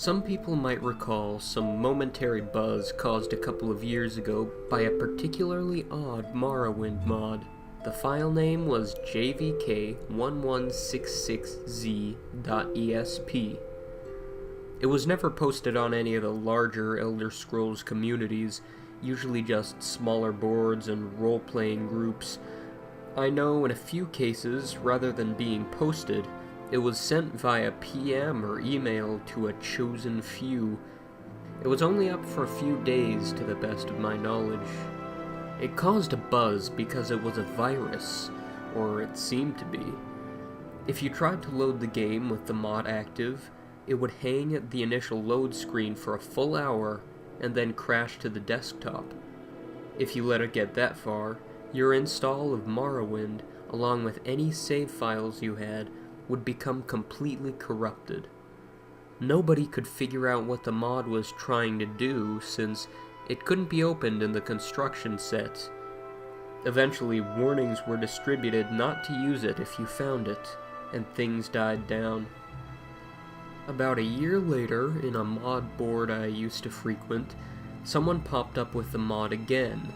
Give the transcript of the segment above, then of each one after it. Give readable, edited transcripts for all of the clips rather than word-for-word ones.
Some people might recall some momentary buzz caused a couple of years ago by a particularly odd Morrowind mod. The file name was jvk1166z.esp. It was never posted on any of the larger Elder Scrolls communities, usually just smaller boards and role-playing groups. I know in a few cases, rather than being posted, it was sent via PM or email to a chosen few. It was only up for a few days to the best of my knowledge. It caused a buzz because it was a virus, or it seemed to be. If you tried to load the game with the mod active, it would hang at the initial load screen for a full hour and then crash to the desktop. If you let it get that far, your install of Morrowind, along with any save files you had, would become completely corrupted. Nobody could figure out what the mod was trying to do, since it couldn't be opened in the construction set. Eventually, warnings were distributed not to use it if you found it, and things died down. About a year later, in a mod board I used to frequent, someone popped up with the mod again.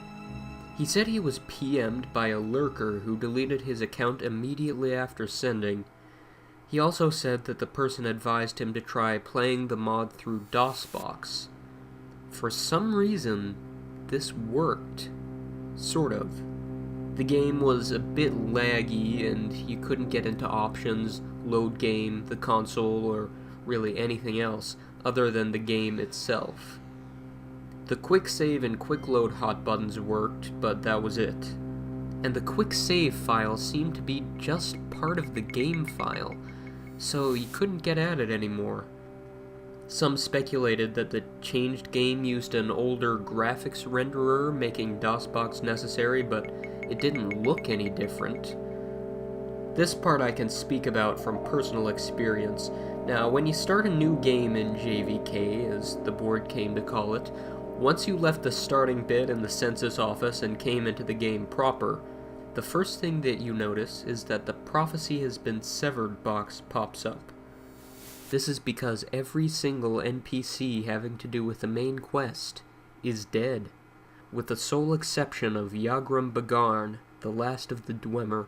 He said he was PM'd by a lurker who deleted his account immediately after sending. He also said that the person advised him to try playing the mod through DOSBox. For some reason, this worked. Sort of. The game was a bit laggy, and you couldn't get into options, load game, the console, or really anything else other than the game itself. The quick save and quick load hot buttons worked, but that was it. And the quick save file seemed to be just part of the game file, so you couldn't get at it anymore. Some speculated that the changed game used an older graphics renderer, making DOSBox necessary, but it didn't look any different. This part I can speak about from personal experience. Now, when you start a new game in JVK, as the board came to call it, once you left the starting bit in the census office and came into the game proper, the first thing that you notice is that the Prophecy has been severed box pops up. This is because every single NPC having to do with the main quest is dead, with the sole exception of Yagrum Bagarn, the last of the Dwemer.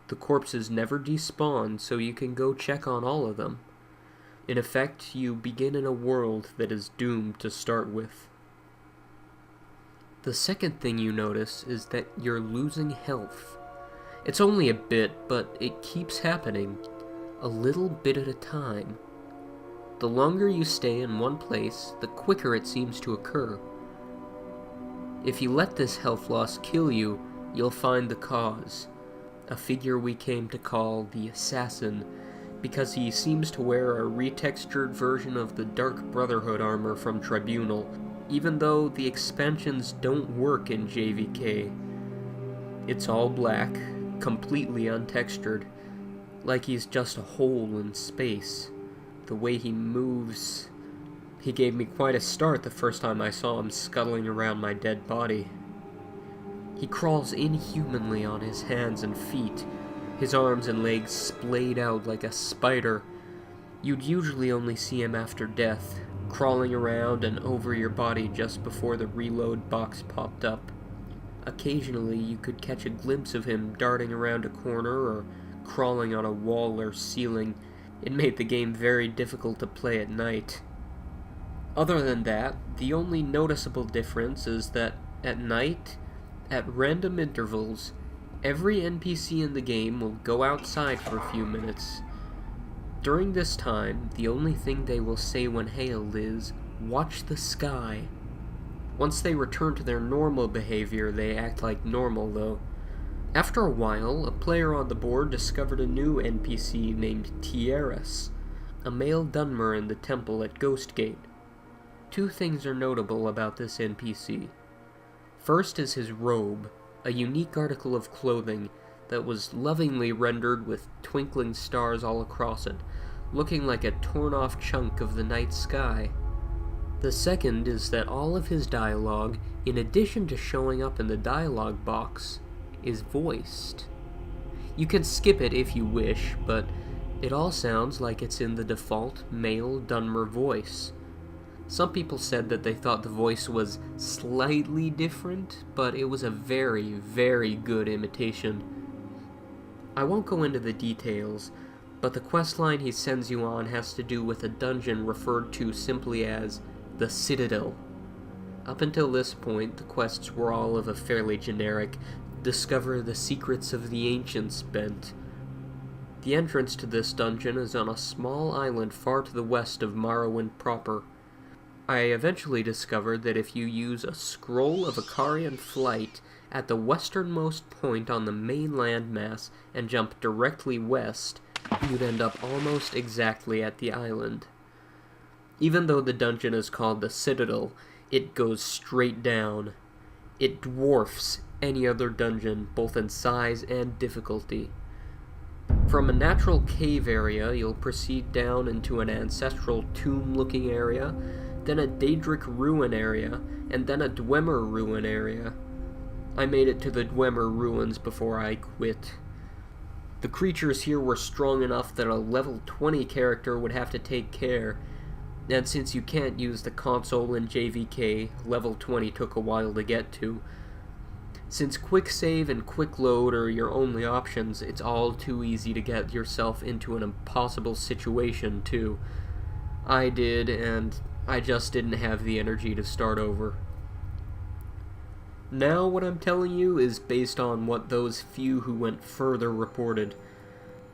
The corpses never despawn, so you can go check on all of them. In effect, you begin in a world that is doomed to start with. The second thing you notice is that you're losing health. It's only a bit, but it keeps happening, a little bit at a time. The longer you stay in one place, the quicker it seems to occur. If you let this health loss kill you, you'll find the cause, a figure we came to call the Assassin, because he seems to wear a retextured version of the Dark Brotherhood armor from Tribunal, even though the expansions don't work in JVK. It's all black, completely untextured, like he's just a hole in space. The way he moves... He gave me quite a start the first time I saw him scuttling around my dead body. He crawls inhumanly on his hands and feet, his arms and legs splayed out like a spider. You'd usually only see him after death, crawling around and over your body just before the reload box popped up. Occasionally you could catch a glimpse of him darting around a corner or crawling on a wall or ceiling. It made the game very difficult to play at night. Other than that, the only noticeable difference is that at night, at random intervals, every NPC in the game will go outside for a few minutes. During this time, the only thing they will say when hailed is, "Watch the sky." Once they return to their normal behavior, they act like normal, though. After a while, a player on the board discovered a new NPC named Tierras, a male Dunmer in the temple at Ghostgate. Two things are notable about this NPC. First is his robe, a unique article of clothing that was lovingly rendered with twinkling stars all across it, looking like a torn-off chunk of the night sky. The second is that all of his dialogue, in addition to showing up in the dialogue box, is voiced. You can skip it if you wish, but It all sounds like it's in the default male Dunmer voice. Some people said that they thought the voice was slightly different, but it was a very, very good imitation. I won't go into the details, but the questline he sends you on has to do with a dungeon referred to simply as the Citadel. Up until this point, the quests were all of a fairly generic, discover the secrets of the ancients bent. The entrance to this dungeon is on a small island far to the west of Morrowind proper. I eventually discovered that if you use a scroll of Icarian flight at the westernmost point on the main landmass and jump directly west, you'd end up almost exactly at the island. Even though the dungeon is called the Citadel, it goes straight down. It dwarfs any other dungeon, both in size and difficulty. From a natural cave area, you'll proceed down into an ancestral tomb-looking area, then a Daedric ruin area, and then a Dwemer ruin area. I made it to the Dwemer ruins before I quit. The creatures here were strong enough that a level 20 character would have to take care, and since you can't use the console in JVK, level 20 took a while to get to. Since quick save and quick load are your only options, it's all too easy to get yourself into an impossible situation, too. I did, and I just didn't have the energy to start over. Now what I'm telling you is based on what those few who went further reported.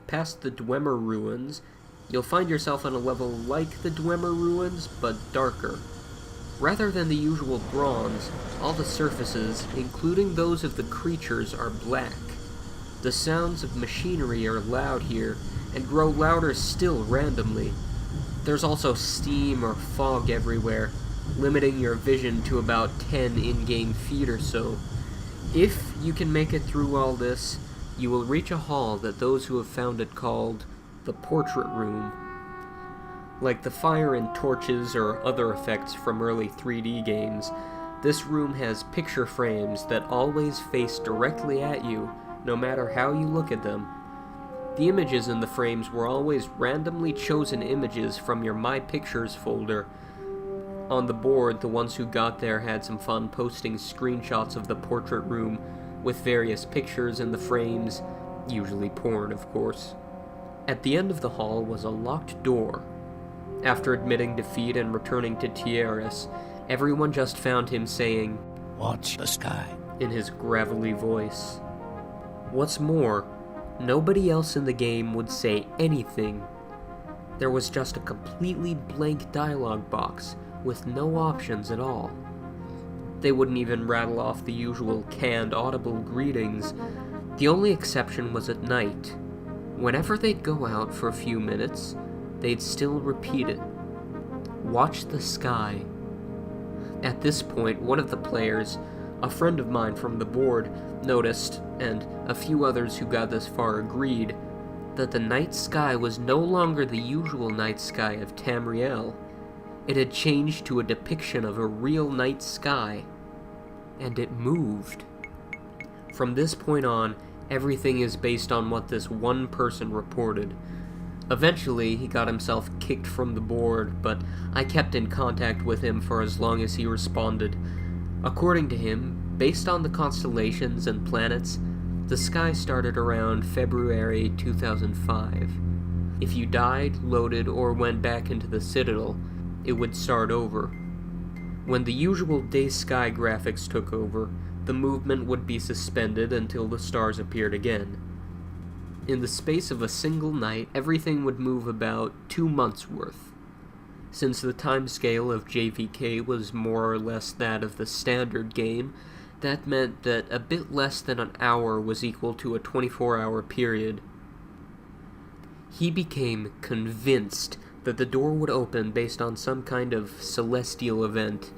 Past the Dwemer ruins, you'll find yourself on a level like the Dwemer ruins, but darker. Rather than the usual bronze, all the surfaces, including those of the creatures, are black. The sounds of machinery are loud here, and grow louder still randomly. There's also steam or fog everywhere, limiting your vision to about 10 in-game feet or so. If you can make it through all this, you will reach a hall that those who have found it called the Portrait Room. Like the fire and torches or other effects from early 3D games, this room has picture frames that always face directly at you, no matter how you look at them. The images in the frames were always randomly chosen images from your My Pictures folder. On the board, the ones who got there had some fun posting screenshots of the portrait room with various pictures in the frames, usually porn, of course. At the end of the hall was a locked door. After admitting defeat and returning to Tierras, everyone just found him saying, "Watch the sky," in his gravelly voice. What's more, nobody else in the game would say anything. There was just a completely blank dialogue box with no options at all. They wouldn't even rattle off the usual canned audible greetings. The only exception was at night. Whenever they'd go out for a few minutes, they'd still repeat it. Watch the sky. At this point, one of the players, a friend of mine from the board, noticed, and a few others who got this far agreed, that the night sky was no longer the usual night sky of Tamriel. It had changed to a depiction of a real night sky, and it moved. From this point on, everything is based on what this one person reported. Eventually, he got himself kicked from the board, but I kept in contact with him for as long as he responded. According to him, based on the constellations and planets, the sky started around February 2005. If you died, loaded, or went back into the Citadel, it would start over. When the usual day sky graphics took over, the movement would be suspended until the stars appeared again. In the space of a single night, everything would move about 2 months' worth. Since the timescale of JVK was more or less that of the standard game, that meant that a bit less than an hour was equal to a 24-hour period. He became convinced that the door would open based on some kind of celestial event.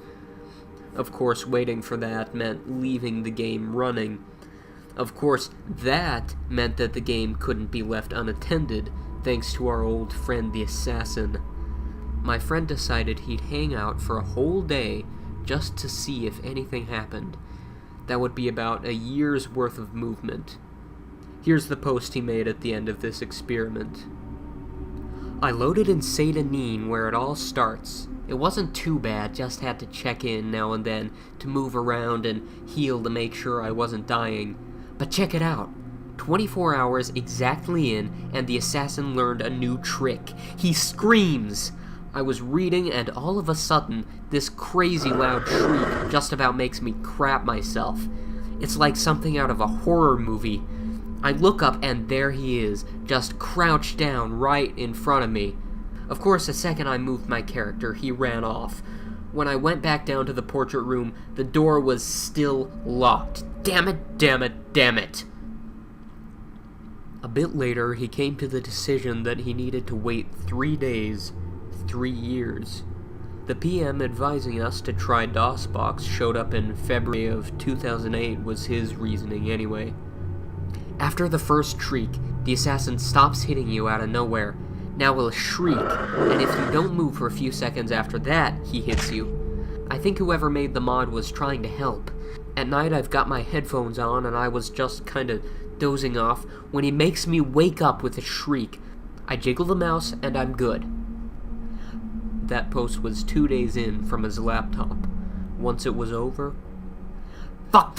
Of course, waiting for that meant leaving the game running. Of course, that meant that the game couldn't be left unattended, thanks to our old friend the assassin. My friend decided he'd hang out for a whole day just to see if anything happened. That would be about a year's worth of movement. Here's the post he made at the end of this experiment. I loaded in Citadel where it all starts. It wasn't too bad, just had to check in now and then to move around and heal to make sure I wasn't dying. But check it out. 24 hours exactly in, and the assassin learned a new trick. He screams! I was reading, and all of a sudden, this crazy loud shriek just about makes me crap myself. It's like something out of a horror movie. I look up, and there he is, just crouched down right in front of me. Of course, the second I moved my character, he ran off. When I went back down to the portrait room, the door was still locked. Damn it, damn it, damn it! A bit later, he came to the decision that he needed to wait 3 days, 3 years. The PM advising us to try DOSBox showed up in February of 2008 was his reasoning anyway. After the first shriek, the assassin stops hitting you out of nowhere. Now he'll shriek, and if you don't move for a few seconds after that, he hits you. I think whoever made the mod was trying to help. At night I've got my headphones on and I was just kinda dozing off when he makes me wake up with a shriek. I jiggle the mouse and I'm good. That post was 2 days in from his laptop. Once it was over, fuck,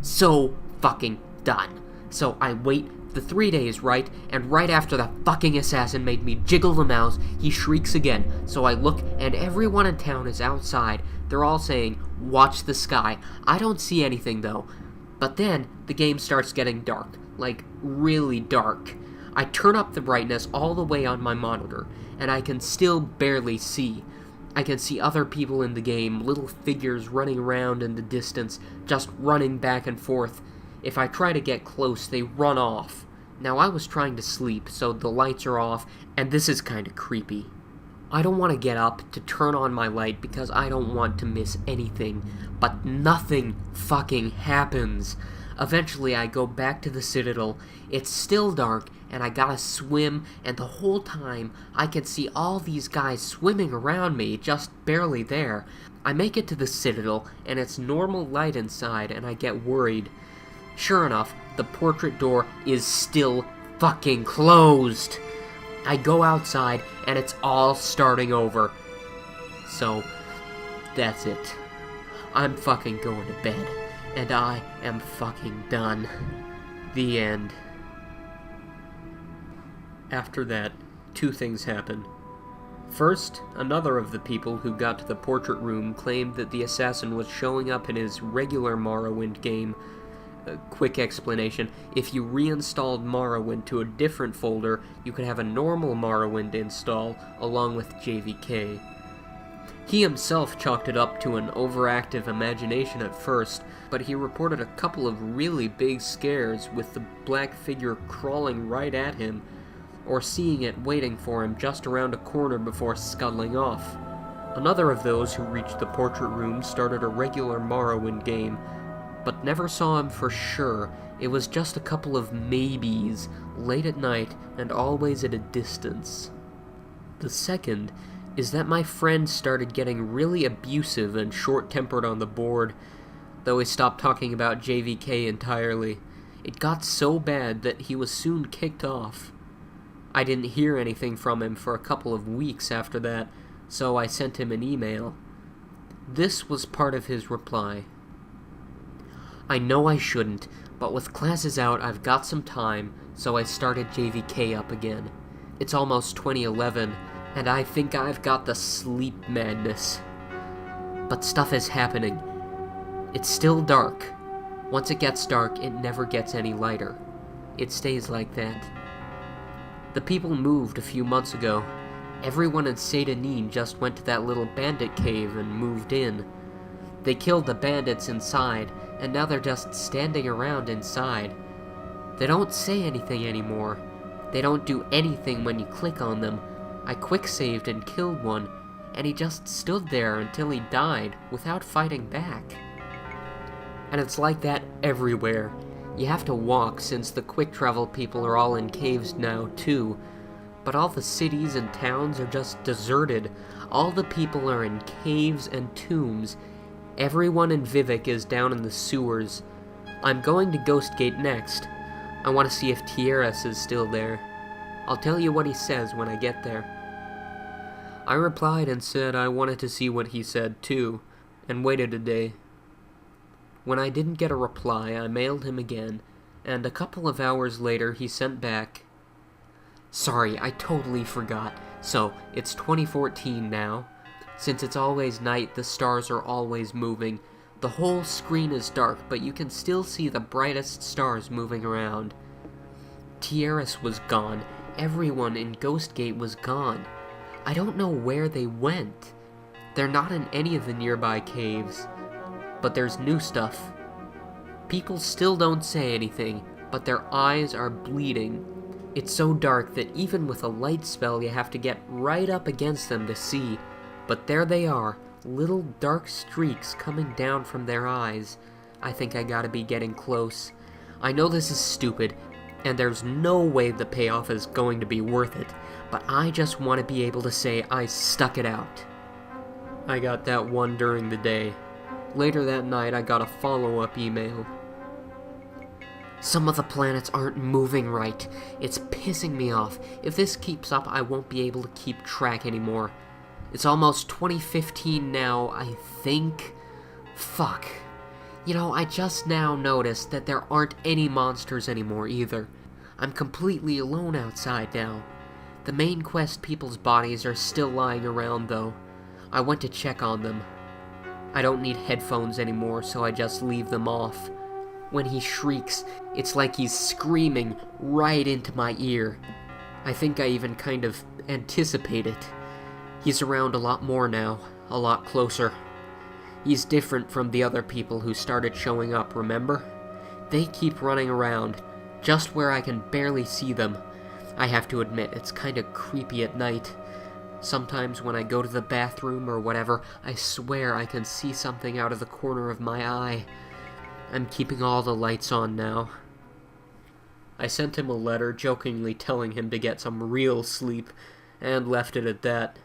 so fucking done. So I wait the 3 days, right? And right after the fucking assassin made me jiggle the mouse, he shrieks again. So I look, and everyone in town is outside. They're all saying, watch the sky. I don't see anything, though. But then, the game starts getting dark. Like, really dark. I turn up the brightness all the way on my monitor, and I can still barely see. I can see other people in the game, little figures running around in the distance, just running back and forth. If I try to get close, they run off. Now, I was trying to sleep, so the lights are off, and this is kinda creepy. I don't want to get up to turn on my light because I don't want to miss anything, but nothing fucking happens. Eventually, I go back to the Citadel. It's still dark, and I gotta swim, and the whole time, I can see all these guys swimming around me, just barely there. I make it to the Citadel, and it's normal light inside, and I get worried. Sure enough, the portrait door is still fucking closed. I go outside, and it's all starting over. So, that's it. I'm fucking going to bed, and I am fucking done. The end. After that, 2 things happened. First, another of the people who got to the portrait room claimed that the assassin was showing up in his regular Morrowind game. A quick explanation: if you reinstalled Morrowind to a different folder, you could have a normal Morrowind install along with JVK. He himself chalked it up to an overactive imagination at first, but he reported a couple of really big scares with the black figure crawling right at him, or seeing it waiting for him just around a corner before scuttling off. Another of those who reached the portrait room started a regular Morrowind game, but never saw him for sure. It was just a couple of maybes, late at night and always at a distance. The second is that my friend started getting really abusive and short-tempered on the board, though he stopped talking about JVK entirely. It got so bad that he was soon kicked off. I didn't hear anything from him for a couple of weeks after that, so I sent him an email. This was part of his reply. I know I shouldn't, but with classes out, I've got some time, so I started JVK up again. It's almost 2011, and I think I've got the sleep madness. But stuff is happening. It's still dark. Once it gets dark, it never gets any lighter. It stays like that. The people moved a few months ago. Everyone in Cedric just went to that little bandit cave and moved in. They killed the bandits inside, and now they're just standing around inside. They don't say anything anymore. They don't do anything when you click on them. I quick-saved and killed one, and he just stood there until he died without fighting back. And it's like that everywhere. You have to walk since the quick travel people are all in caves now too. But all the cities and towns are just deserted. All the people are in caves and tombs. Everyone in Vivek is down in the sewers. I'm going to Ghostgate next. I want to see if Tierras is still there. I'll tell you what he says when I get there." I replied and said I wanted to see what he said too, and waited a day. When I didn't get a reply, I mailed him again, and a couple of hours later he sent back, "Sorry, I totally forgot. So, it's 2014 now. Since it's always night, the stars are always moving. The whole screen is dark, but you can still see the brightest stars moving around. Tierras was gone. Everyone in Ghostgate was gone. I don't know where they went. They're not in any of the nearby caves. But there's new stuff. People still don't say anything, but their eyes are bleeding. It's so dark that even with a light spell you have to get right up against them to see. But there they are, little dark streaks coming down from their eyes. I think I gotta be getting close. I know this is stupid, and there's no way the payoff is going to be worth it, but I just want to be able to say I stuck it out." I got that one during the day. Later that night, I got a follow-up email. "Some of the planets aren't moving right. It's pissing me off. If this keeps up, I won't be able to keep track anymore. It's almost 2015 now, I think. Fuck. You know, I just now noticed that there aren't any monsters anymore either. I'm completely alone outside now. The main quest people's bodies are still lying around, though. I went to check on them. I don't need headphones anymore, so I just leave them off. When he shrieks, it's like he's screaming right into my ear. I think I even kind of anticipate it. He's around a lot more now, a lot closer. He's different from the other people who started showing up, remember? They keep running around, just where I can barely see them. I have to admit, it's kinda creepy at night. Sometimes when I go to the bathroom or whatever, I swear I can see something out of the corner of my eye. I'm keeping all the lights on now." I sent him a letter jokingly telling him to get some real sleep, and left it at that.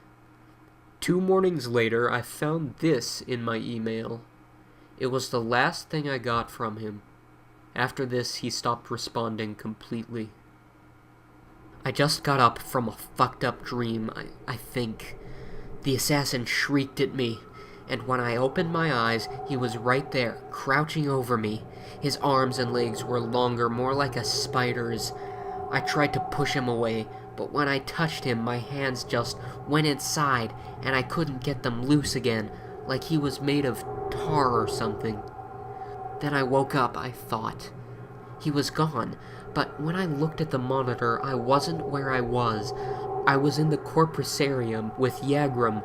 2 mornings later, I found this in my email. It was the last thing I got from him. After this, he stopped responding completely. "I just got up from a fucked up dream, I think. The assassin shrieked at me, and when I opened my eyes, he was right there, crouching over me. His arms and legs were longer, more like a spider's. I tried to push him away, but when I touched him, my hands just went inside, and I couldn't get them loose again, like he was made of tar or something. Then I woke up, I thought. He was gone, but when I looked at the monitor, I wasn't where I was. I was in the Corpusarium with Yagrum.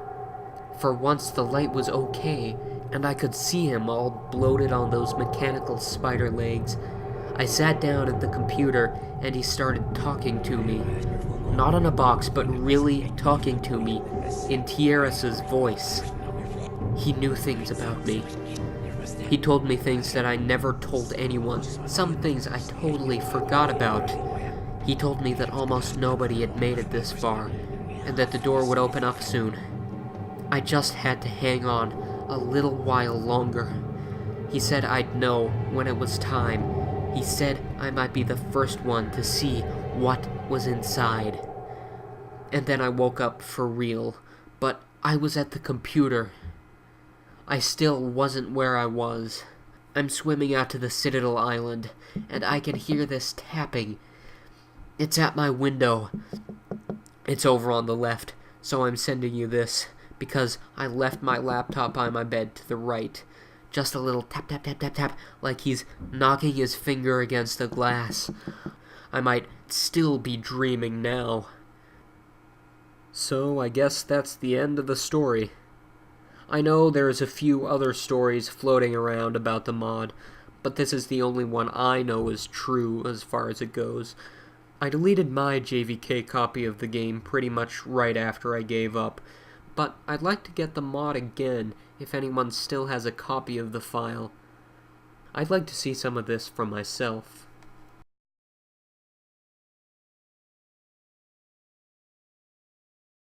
For once the light was okay, and I could see him all bloated on those mechanical spider legs. I sat down at the computer, and he started talking to me. Not on a box, but really talking to me, in Tierras' voice. He knew things about me. He told me things that I never told anyone, some things I totally forgot about. He told me that almost nobody had made it this far, and that the door would open up soon. I just had to hang on a little while longer. He said I'd know when it was time. He said I might be the first one to see what was inside. And then I woke up for real, but I was at the computer. I still wasn't where I was. I'm swimming out to the Citadel island, and I can hear this tapping. It's at my window. It's over on the left, so I'm sending you this, because I left my laptop by my bed to the right. Just a little tap, tap, tap, tap, tap, like he's knocking his finger against the glass. I might still be dreaming now. So I guess that's the end of the story. I know there's a few other stories floating around about the mod, but this is the only one I know is true as far as it goes. I deleted my JVK copy of the game pretty much right after I gave up, but I'd like to get the mod again if anyone still has a copy of the file. I'd like to see some of this for myself.